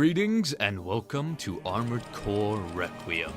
Greetings and welcome to Armored Core Requiem,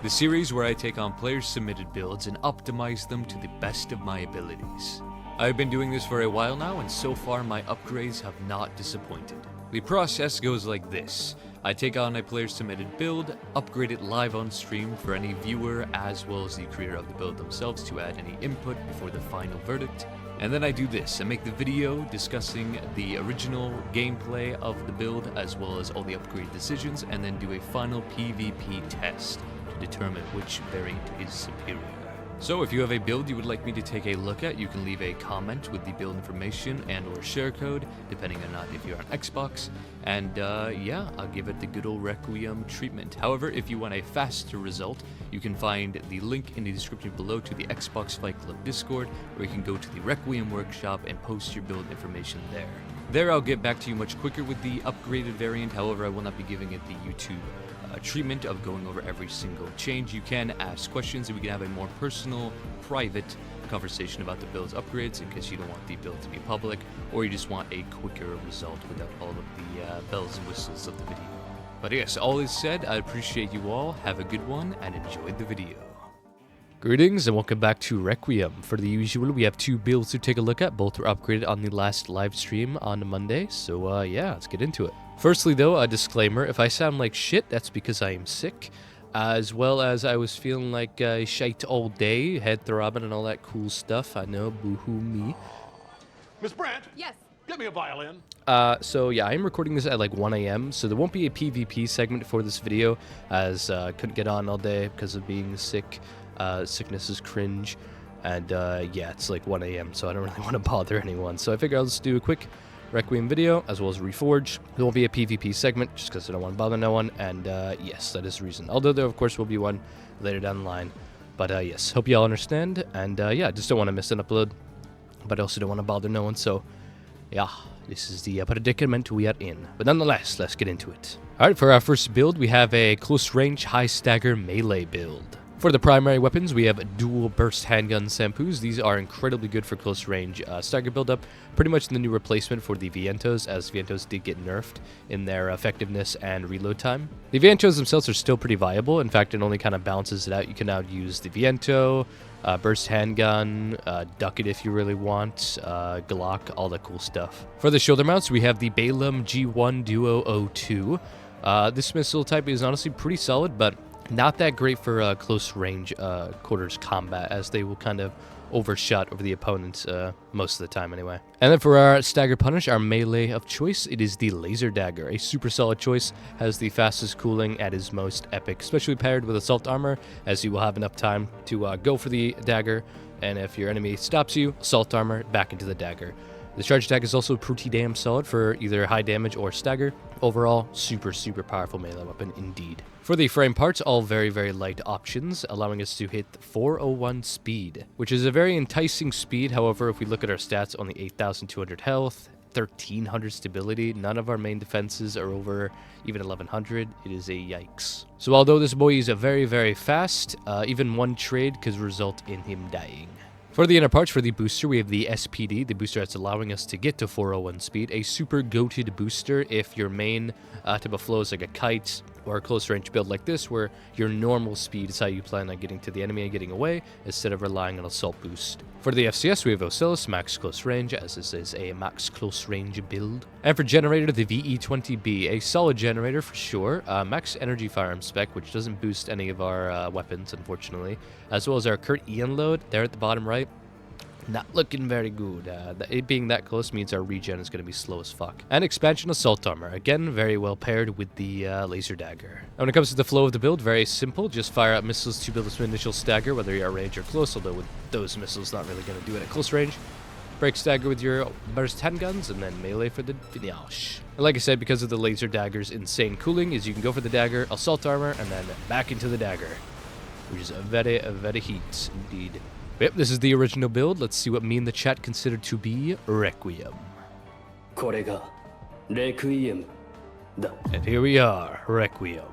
the series where I take on players' submitted builds and optimize them to the best of my abilities. I've been doing this for a while now, and so far my upgrades have not disappointed. The process goes like this. I take on a player's submitted build, upgrade it live on stream for any viewer as well as the creator of the build themselves to add any input before the final verdict. And then I do this, I make the video discussing the original gameplay of the build as well as all the upgrade decisions, and then do a final PvP test to determine which variant is superior. So if you have a build you would like me to take a look at, you can leave a comment with the build information and or share code, depending on not if you're on Xbox, and yeah, I'll give it the good old Requiem treatment. However, if you want a faster result, you can find the link in the description below to the Xbox Fight Club Discord, where you can go to the Requiem workshop and post your build information there. There I'll get back to you much quicker with the upgraded variant, however I will not be giving it the YouTube treatment of going over every single change. You can ask questions and we can have a more personal, private conversation about the build's upgrades in case you don't want the build to be public, or you just want a quicker result without all of the bells and whistles of the video. But yes, all is said, I appreciate you all, have a good one, and enjoy the video. Greetings and welcome back to Requiem. For the usual, we have two builds to take a look at. Both were upgraded on the last live stream on Monday, so yeah, let's get into it. Firstly though, a disclaimer, if I sound like shit, that's because I am sick, as well as I was feeling like shite all day, head throbbing and all that cool stuff. I know, boo-hoo me. Miss Brandt? Yes. Get me a violin. So yeah, I'm recording this at like 1 a.m., so there won't be a PvP segment for this video, as couldn't get on all day because of being sick. Sickness is cringe, and yeah, it's like 1 a.m., so I don't really want to bother anyone. So I figure I'll just do a quick Requiem video, as well as Reforge. There won't be a PvP segment, just because I don't want to bother no one, and yes, that is the reason. Although there, of course, will be one later down the line. But yes, hope you all understand, and yeah, just don't want to miss an upload, but I also don't want to bother no one, so yeah, this is the predicament we are in. But nonetheless, let's get into it. Alright, for our first build, we have a close-range, high-stagger melee build. For the primary weapons, we have dual burst handgun Sampus. These are incredibly good for close range stagger buildup, pretty much the new replacement for the Vientos, as Vientos did get nerfed in their effectiveness and reload time. The Vientos themselves are still pretty viable. In fact, it only kind of balances it out. You can now use the Viento, burst handgun, duck it if you really want, Glock, all that cool stuff. For the shoulder mounts, we have the Balaam G1 Duo 02. This missile type is honestly pretty solid, but not that great for close range quarters combat, as they will kind of overshot over the opponents most of the time anyway. And then for our stagger punish, our melee of choice, it is the laser dagger. A super solid choice, has the fastest cooling at its most epic, especially paired with assault armor, as you will have enough time to go for the dagger, and if your enemy stops you, assault armor back into the dagger. The charge attack is also pretty damn solid for either high damage or stagger. Overall, super powerful melee weapon indeed. For the frame parts, all very light options, allowing us to hit 401 speed, which is a very enticing speed. However, if we look at our stats, only 8,200 health, 1,300 stability. None of our main defenses are over even 1,100. It is a yikes. So although this boy is very fast, even one trade could result in him dying. For the inner parts, for the booster, we have the SPD, the booster that's allowing us to get to 401 speed, a super goated booster if your main type of flow is like a kite or a close range build like this, where your normal speed is how you plan on getting to the enemy and getting away, instead of relying on assault boost. For the FCS, we have Ocellus, max close range, as this is a max close range build. And for generator, the VE20B, a solid generator for sure, max energy firearm spec, which doesn't boost any of our weapons, unfortunately, as well as our Kurt Ian load, there at the bottom right. Not looking very good. It being that close means our regen is going to be slow as fuck. And expansion assault armor, again, very well paired with the laser dagger. And when it comes to the flow of the build, very simple. Just fire out missiles to build some initial stagger, whether you're at range or close, although with those missiles, not really going to do it at close range. Break stagger with your burst handguns, and then melee for the finish. And like I said, because of the laser dagger's insane cooling, is you can go for the dagger, assault armor, and then back into the dagger, which is a very heat indeed. Yep, this is the original build. Let's see what me and the chat consider to be Requiem. And here we are, Requiem.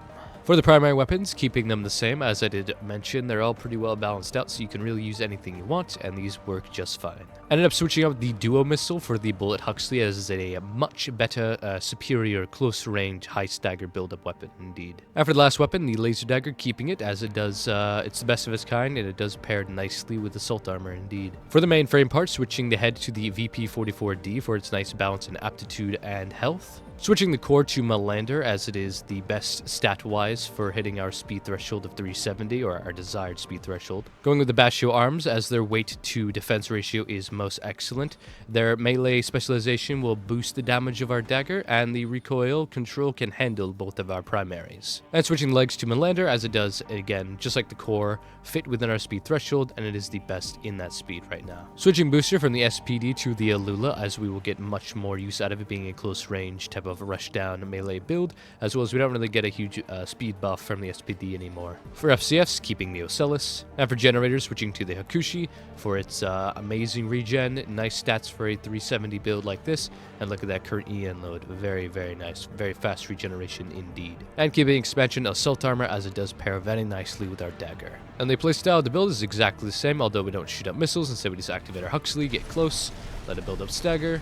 For the primary weapons, keeping them the same, as I did mention, they're all pretty well balanced out, so you can really use anything you want, and these work just fine. Ended up switching out the duo missile for the Bullet Huxley, as a much better, superior, close-range, high stagger build-up weapon, indeed. After the last weapon, the laser dagger, keeping it, as it does, it's the best of its kind, and it does pair nicely with assault armor, indeed. For the main frame part, switching the head to the VP-44D for its nice balance in aptitude and health. Switching the core to Melander, as it is the best stat-wise for hitting our speed threshold of 370, or our desired speed threshold. Going with the Basho arms, as their weight to defense ratio is most excellent. Their melee specialization will boost the damage of our dagger, and the recoil control can handle both of our primaries. And switching legs to Melander, as it does, again, just like the core, fit within our speed threshold, and it is the best in that speed right now. Switching booster from the SPD to the Alula, as we will get much more use out of it being a close range type of rush down melee build, as well as we don't really get a huge speed buff from the SPD anymore. For FCFs, keeping the Ocellus, and for generators, switching to the Hakushi for its amazing regen, nice stats for a 370 build like this, and look at that current EN load, very, very nice, very fast regeneration indeed. And keeping expansion assault armor, as it does pair very nicely with our dagger. And the playstyle of the build is exactly the same, although we don't shoot up missiles, instead we just activate our Huxley, get close, let it build up stagger,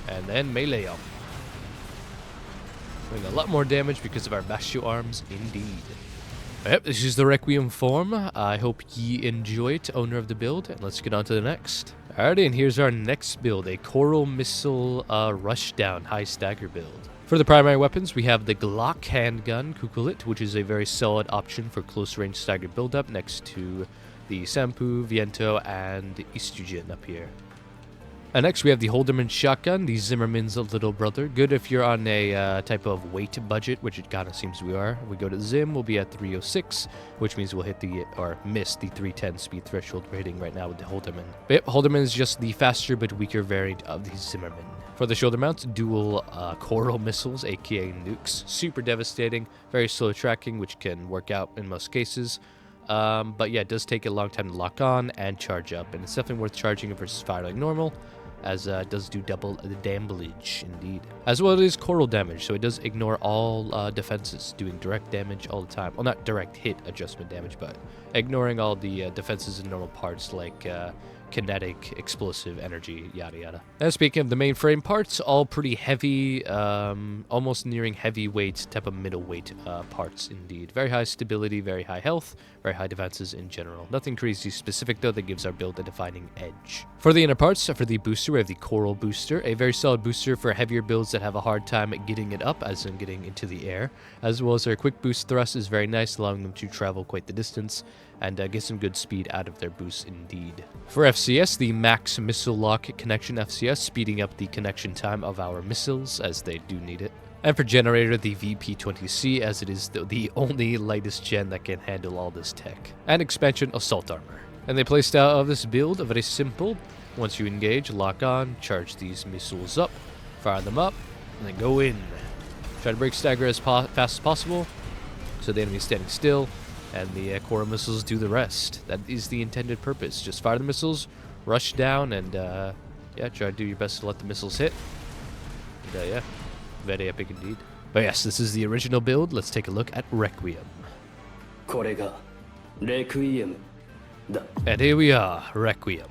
and then melee up. Doing a lot more damage because of our Basho arms, indeed. Yep, this is the Requiem form. I hope ye enjoy it, owner of the build, and let's get on to the next. Alrighty, and here's our next build, a Coral Missile Rushdown High Stagger build. For the primary weapons, we have the Glock handgun Kukulit, which is a very solid option for close-range stagger build-up next to the Sampu, Viento, and Istujin up here. And next we have the Holderman shotgun, the Zimmerman's little brother. Good if you're on a type of weight budget, which it kind of seems we are. We go to Zim, we'll be at 306, which means we'll hit the, or miss the 310 speed threshold we're hitting right now with the Holderman. But yep, Holderman is just the faster but weaker variant of the Zimmerman. For the shoulder mounts, dual coral missiles, aka nukes. Super devastating, very slow tracking, which can work out in most cases. But yeah, it does take a long time to lock on and charge up, and it's definitely worth charging it versus firing normal, as it does do double the damage, indeed. As well, it is coral damage, so it does ignore all defenses, doing direct damage all the time. Well, not direct hit adjustment damage, but ignoring all the defenses and normal parts like kinetic, explosive, energy, yada yada. And speaking of the mainframe parts, all pretty heavy, almost nearing heavyweight type of middleweight parts indeed. Very high stability, very high health, very high defenses in general. Nothing crazy specific though that gives our build a defining edge. For the inner parts, for the booster, we have the Coral Booster, a very solid booster for heavier builds that have a hard time getting it up, as in getting into the air, as well as their quick boost thrust is very nice, allowing them to travel quite the distance and get some good speed out of their boosts indeed. For FCS, the Max Missile Lock Connection FCS, speeding up the connection time of our missiles, as they do need it. And for generator, the VP-20C, as it is the only lightest gen that can handle all this tech. And expansion Assault Armor. And the playstyle of this build, very simple. Once you engage, lock on, charge these missiles up, fire them up, and then go in. Try to break stagger as fast as possible, so the enemy is standing still, and the Coral missiles do the rest. That is the intended purpose. Just fire the missiles, rush down, and yeah, try to do your best to let the missiles hit. And yeah, very epic indeed. But yes, this is the original build. Let's take a look at Requiem. これがレクイエムだ。 And here we are, Requiem.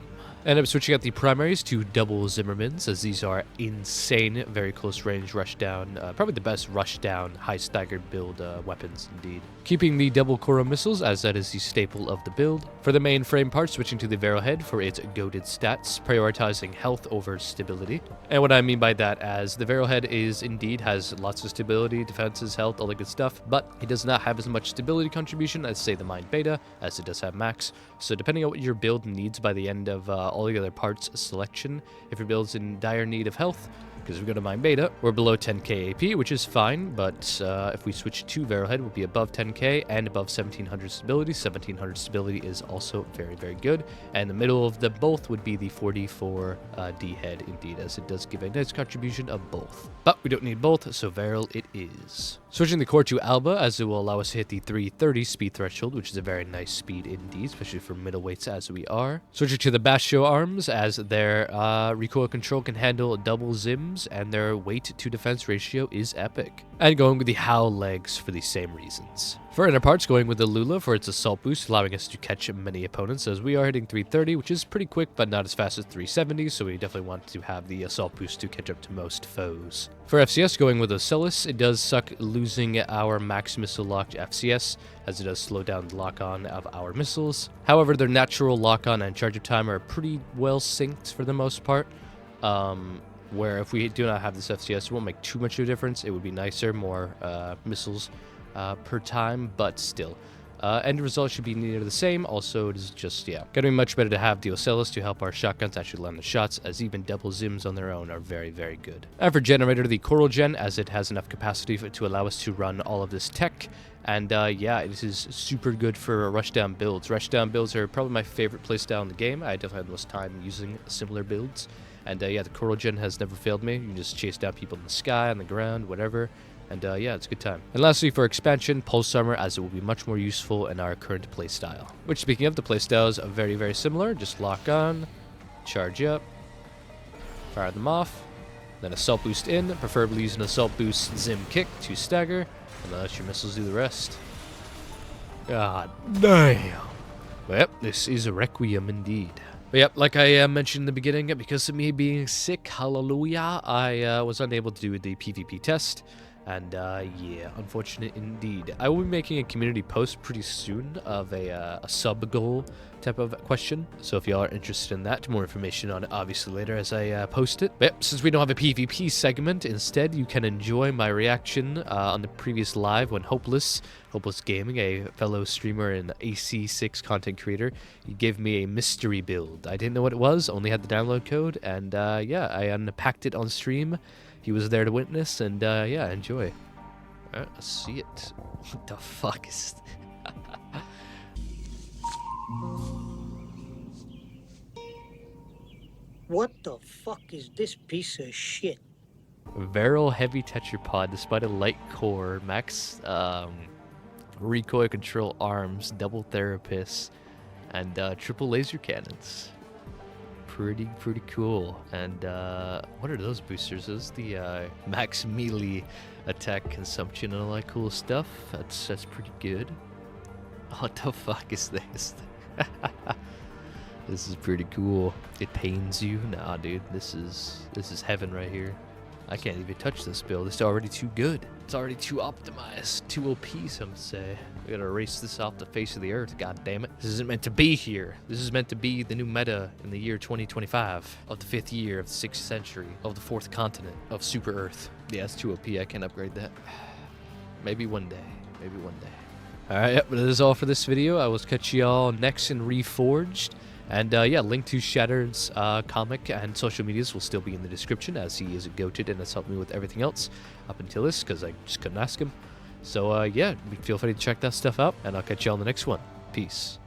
End up switching out the primaries to double Zimmermans, as these are insane, very close range rush down, probably the best rush down, high staggered build weapons indeed. Keeping the double Coral missiles, as that is the staple of the build. For the main frame part, switching to the Varrowhead for its goated stats, prioritizing health over stability. And what I mean by that, as the Varrowhead is indeed has lots of stability, defenses, health, all that good stuff, but it does not have as much stability contribution as, say, the Mind Beta, as it does have max. So depending on what your build needs by the end of all the other parts selection, if your build's in dire need of health, because we go to Mind Beta, we're below 10k AP, which is fine, but if we switch to Varrowhead, we'll be above 10k and above 1700 stability. 1700 stability is also very, very good. And the middle of the both would be the 44 D head, indeed, as it does give a nice contribution of both. But we don't need both, so Varrel it is. Switching the core to Alba, as it will allow us to hit the 330 speed threshold, which is a very nice speed indeed, especially for middleweights as we are. Switching to the Basho arms, as their recoil control can handle double Zim, limbs, and their weight to defense ratio is epic. And going with the Howl legs for the same reasons. For inner parts, going with the Lula for its assault boost, allowing us to catch many opponents, as we are hitting 330, which is pretty quick, but not as fast as 370, so we definitely want to have the assault boost to catch up to most foes. For FCS, going with Ocellus, it does suck losing our max missile locked FCS, as it does slow down the lock-on of our missiles. However, their natural lock-on and charge-up time are pretty well synced for the most part. Where if we do not have this FCS, it won't make too much of a difference. It would be nicer, more missiles per time, but still. End result should be near the same. Also, it is just, yeah, gonna be much better to have the Ocellus to help our shotguns actually land the shots, as even double zims on their own are very, very good. And for generator, the Coral Gen, as it has enough capacity to allow us to run all of this tech. And yeah, this is super good for rushdown builds. Rushdown builds are probably my favorite playstyle in the game. I definitely had the most time using similar builds. And yeah, the Coral Gen has never failed me. You can just chase down people in the sky, on the ground, whatever. And yeah, it's a good time. And lastly, for expansion, Pulse Armor, as it will be much more useful in our current playstyle. Which, speaking of, the playstyles are very, very similar. Just lock on, charge up, fire them off, then assault boost in, preferably using assault boost zim kick to stagger, and then let your missiles do the rest. God damn. Well, yep, this is a Requiem indeed. But yep, like I mentioned in the beginning, because of me being sick, hallelujah, I was unable to do the PvP test. And yeah, unfortunate indeed. I will be making a community post pretty soon of a sub-goal type of question. So if y'all are interested in that, more information on it obviously later as I post it. But yep, since we don't have a PvP segment, instead you can enjoy my reaction on the previous live when Hopeless Gaming, a fellow streamer and AC6 content creator, he gave me a mystery build. I didn't know what it was, only had the download code, and yeah, I unpacked it on stream. He was there to witness, and yeah, enjoy. Alright, let's see it. What the fuck is... What the fuck is this piece of shit? Viral heavy tetrapod, despite a light core, max recoil control arms, double therapists, and triple laser cannons. Pretty cool. And what are those boosters? Those the max melee attack consumption and all that cool stuff. That's pretty good. What the fuck is this? This is pretty cool. It pains you? Nah, dude. This is heaven right here. I can't even touch this build. It's already too good. It's already too optimized. Too OP, some say. We gotta erase this off the face of the earth, god damn it. This isn't meant to be here. This is meant to be the new meta in the year 2025 of the 5th year of the 6th century of the 4th continent of Super Earth. Yeah, it's too OP. I can't upgrade that. Maybe one day. Maybe one day. Alright, yep, that is all for this video. I will catch y'all next in Reforged. And yeah, link to Shattered's comic and social medias will still be in the description, as he is goated and has helped me with everything else up until this, because I just couldn't ask him. So yeah, feel free to check that stuff out, and I'll catch you on the next one. Peace.